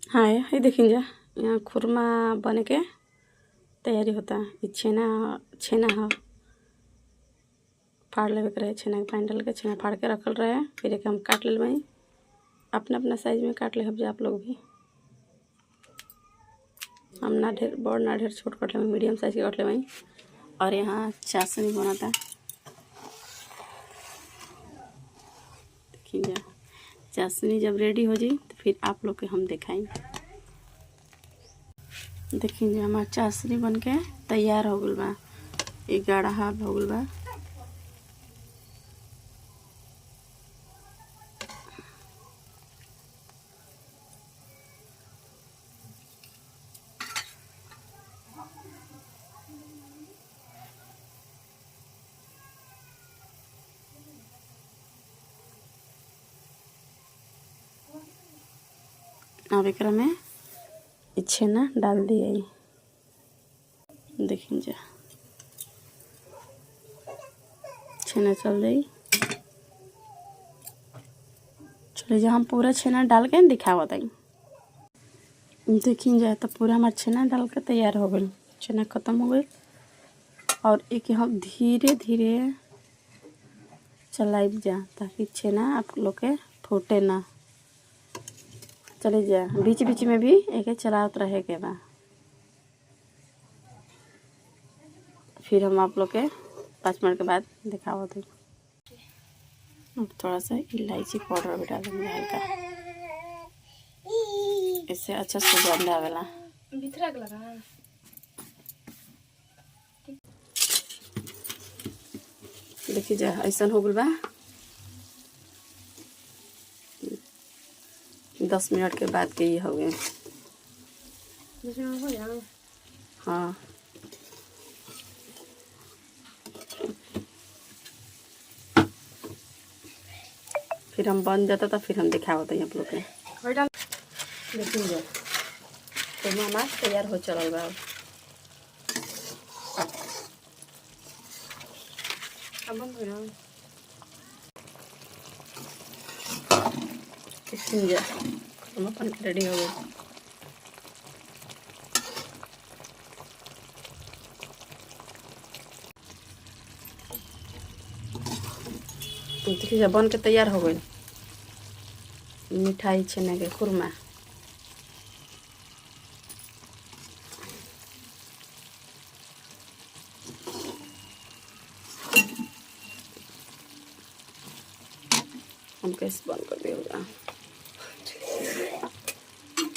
हाँ ये देखिए जा यहाँ खुरमा बने के तैयारी होता है। ये छेना छेना है फाड़ लेवे के रहे, छेना के पानी डाल के छेना फाड़ के रखल रहे। फिर एक हम काट ले वहीं अपना अपना साइज में काट ले हम जा आप लोग भी। हम ना ढेर बड़ ना ढेर छोट काट ले, मीडियम साइज के काट ले वहीं। और यहाँ चाशनी बनाता देखिए जा। चाशनी जब रेडी हो जाए तो फिर आप लोग के हम दिखाएंगे। देखिए हमार चाशनी बन के तैयार हो गल बा। एक गाढ़ा हो गल बा। अब एक में छेना डाल दिए। देखिए जा छेना चल जाई। चलिए जा हम पूरा छेना डाल के दिखावत आई। देखिए जा तो पूरा हमारा छेना डाल के तैयार हो गई। छेना ख़त्म हो गई और एक हम धीरे धीरे चलाई जा ताकि छेना आप लोग के फूटे ना। चले जा बीच बीच में भी एक चलावत रहे के बा। फिर हम आप लोग के 5 मिनट के बाद दिखावत हूँ। अब थोड़ा सा इलायची पाउडर भी डालेंगे हल्का, इससे अच्छा सुगंध आवेला। देखिए जा ऐसा हो गल बा। 10 मिनट के बाद के ये हो गए। हाँ फिर हम बन जाता था फिर हम दिखावत हैं आप लोग के। देखिए जा तो हमारा तैयार हो चल बा। जा हम अपन रेडी हो गए। देखिए जा बन के तैयार हो गई मिठाई छेना के खुरमा। हम कैसे बंद कर दिया।